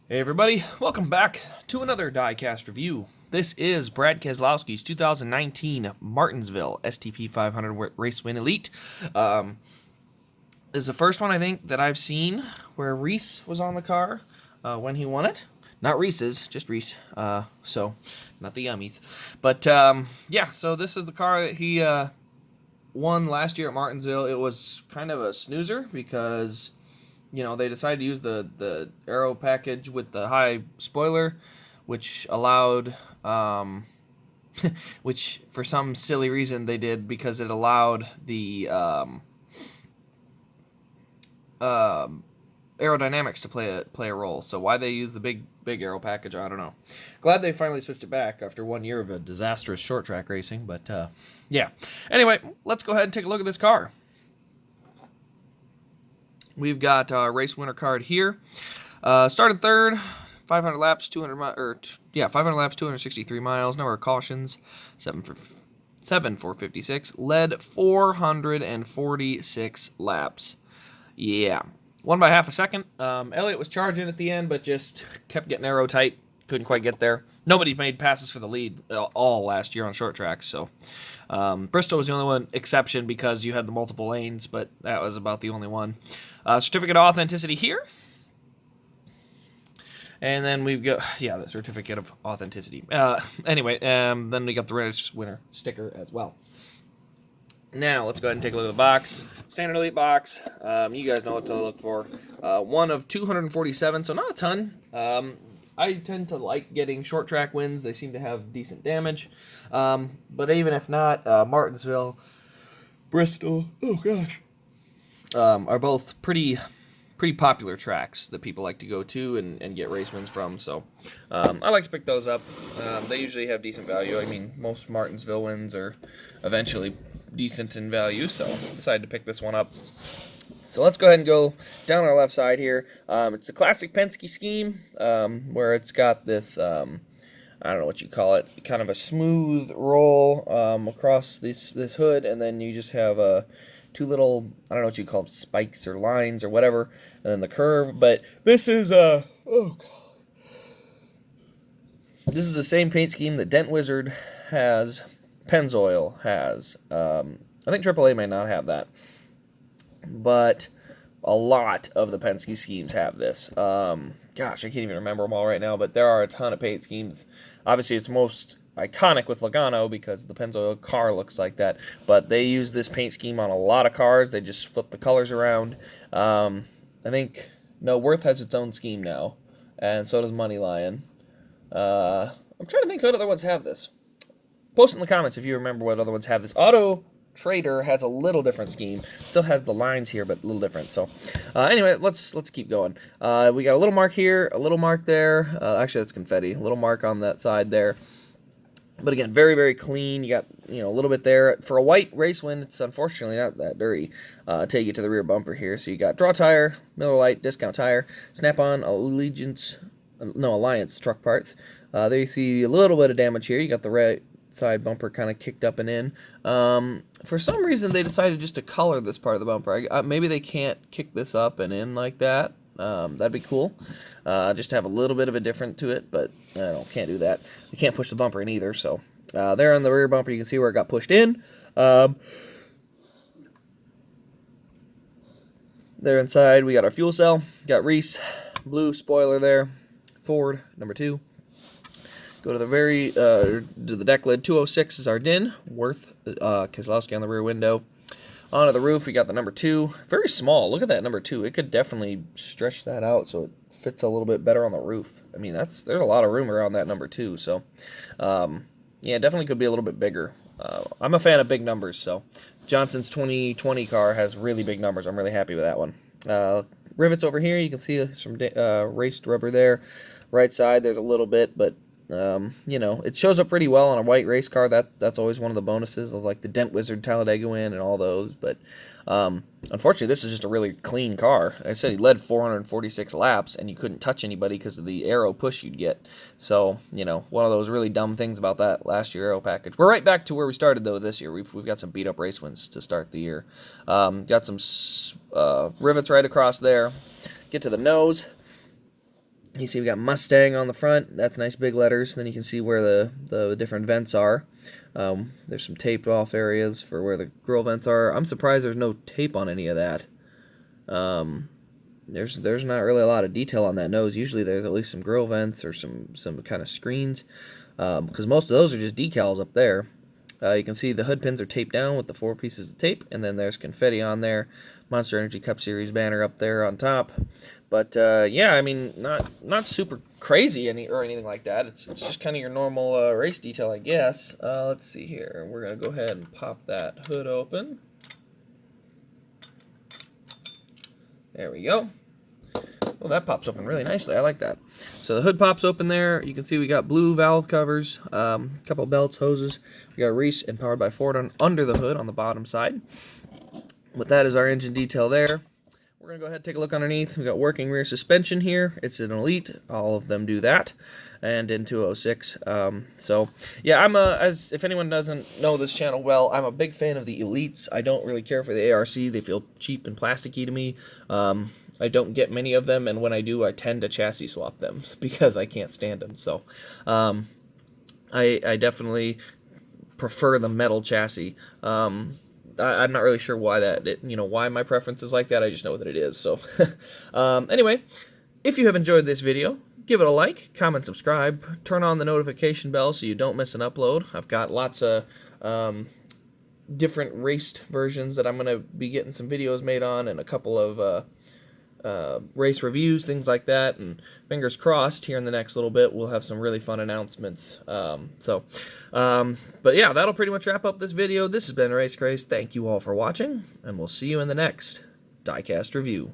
Hey everybody, welcome back to another Diecast review. This is Brad Keselowski's 2019 Martinsville STP 500 Race Win Elite. This is the first one I think that I've seen where Reese was on the car when he won it. Not Reese's, just Reese. So, not the Yummies. But yeah, so this is the car that he won last year at Martinsville. It was kind of a snoozer because they decided to use the aero package with the high spoiler, which allowed, which for some silly reason they did because it allowed the aerodynamics to play a role. So why they use the big aero package, I don't know. Glad they finally switched it back after 1 year of a disastrous short track racing, but yeah. Anyway, let's go ahead and take a look at this car. We've got a race winner card here. Started third, 500 laps, 500 laps, 263 miles. Number of cautions, 7 for 56. Led 446 laps. Yeah, won by half a second. Elliott was charging at the end, but just kept getting aero tight. Couldn't quite get there. Nobody made passes for the lead all last year on short tracks, so Bristol was the only one exception because you had the multiple lanes, but that was about the only one. Certificate of authenticity here. And then we've got, the certificate of authenticity. Anyway, then we got the race winner sticker as well. Now, let's go ahead and take a look at the box. Standard Elite box. You guys know what to look for. One of 247, so not a ton. I tend to like getting short track wins. They seem to have decent damage. But even if not, Martinsville, Bristol, are both pretty popular tracks that people like to go to and get race wins from. So I like to pick those up. They usually have decent value. I mean, most Martinsville wins are eventually decent in value, so I decided to pick this one up. So let's go ahead and go down our left side here. It's the classic Penske scheme, where it's got this, I don't know what you call it, kind of a smooth roll across this hood, and then you just have two little, I don't know what you call them, spikes or lines or whatever, and then the curve. But this is this is the same paint scheme that Dent Wizard has, Pennzoil has. I think AAA may not have that, but a lot of the Penske schemes have this. Gosh, I can't even remember them all right now, but there are a ton of paint schemes. Obviously, it's most iconic with Logano because the Pennzoil car looks like that, but they use this paint scheme on a lot of cars. They just flip the colors around. I think, no, Worth has its own scheme now, and so does Money Lion. I'm trying to think what other ones have this. Post in the comments if you remember what other ones have this. Auto Trader has a little different scheme. Still has the lines here, but a little different. So, anyway, let's keep going. We got a little mark here, a little mark there. Actually, that's confetti. A little mark on that side there. But again, very, very clean. You got, a little bit there. For a white race win, it's unfortunately not that dirty. Take you to the rear bumper here. So you got draw tire, Miller Lite, discount tire, Snap-on, Alliance truck parts. There you see a little bit of damage here. You got the right side bumper kind of kicked up and in. For some reason, they decided just to color this part of the bumper. Maybe they can't kick this up and in like that. That'd be cool. Just to have a little bit of a different to it, but can't do that. You can't push the bumper in either. So there on the rear bumper, you can see where it got pushed in. There inside, we got our fuel cell. Got Reese, blue spoiler there. Ford, number 2. Go to the to the deck lid. 206 is our DIN. Worth, Keselowski on the rear window. Onto the roof, we got the number 2. Very small. Look at that number 2. It could definitely stretch that out so it fits a little bit better on the roof. I mean, there's a lot of room around that number 2. So, yeah, definitely could be a little bit bigger. I'm a fan of big numbers, so Johnson's 2020 car has really big numbers. I'm really happy with that one. Rivets over here. You can see some raced rubber there. Right side, there's a little bit, but it shows up pretty well on a white race car. That's always one of the bonuses, like the Dent Wizard Talladega win and all those. But unfortunately, this is just a really clean car. Like I said, he led 446 laps, and you couldn't touch anybody because of the aero push you'd get. So, one of those really dumb things about that last year aero package. We're right back to where we started, though, this year. We've got some beat-up race wins to start the year. Got some rivets right across there. Get to the nose. You see we got Mustang on the front. That's nice big letters. Then you can see where the different vents are. There's some taped off areas for where the grill vents are. I'm surprised there's no tape on any of that. There's not really a lot of detail on that nose. Usually there's at least some grill vents or some kind of screens, because most of those are just decals up there. You can see the hood pins are taped down with the 4 pieces of tape, and then there's confetti on there. Monster Energy Cup Series banner up there on top. But yeah, I mean, not super crazy or anything like that. It's just kind of your normal race detail, I guess. Let's see here. We're gonna go ahead and pop that hood open. There we go. Well, that pops open really nicely. I like that. So the hood pops open there. You can see we got blue valve covers, a couple belts, hoses. We got Reese and Powered by Ford under the hood on the bottom side. But that is our engine detail there. We're going to go ahead and take a look underneath. We got working rear suspension here. It's an Elite. All of them do that. And in 206. So, yeah, if anyone doesn't know this channel well, I'm a big fan of the Elites. I don't really care for the ARC. They feel cheap and plasticky to me. I don't get many of them, and when I do, I tend to chassis swap them because I can't stand them. So, I definitely prefer the metal chassis. I'm not really sure why why my preference is like that. I just know that it is. So, anyway, if you have enjoyed this video, give it a like, comment, subscribe, turn on the notification bell so you don't miss an upload. I've got lots of different raced versions that I'm going to be getting some videos made on, and a couple of race reviews, things like that, and fingers crossed here in the next little bit we'll have some really fun announcements. But yeah, that'll pretty much wrap up this video. This has been Race Craze. Thank you all for watching, and we'll see you in the next Diecast review.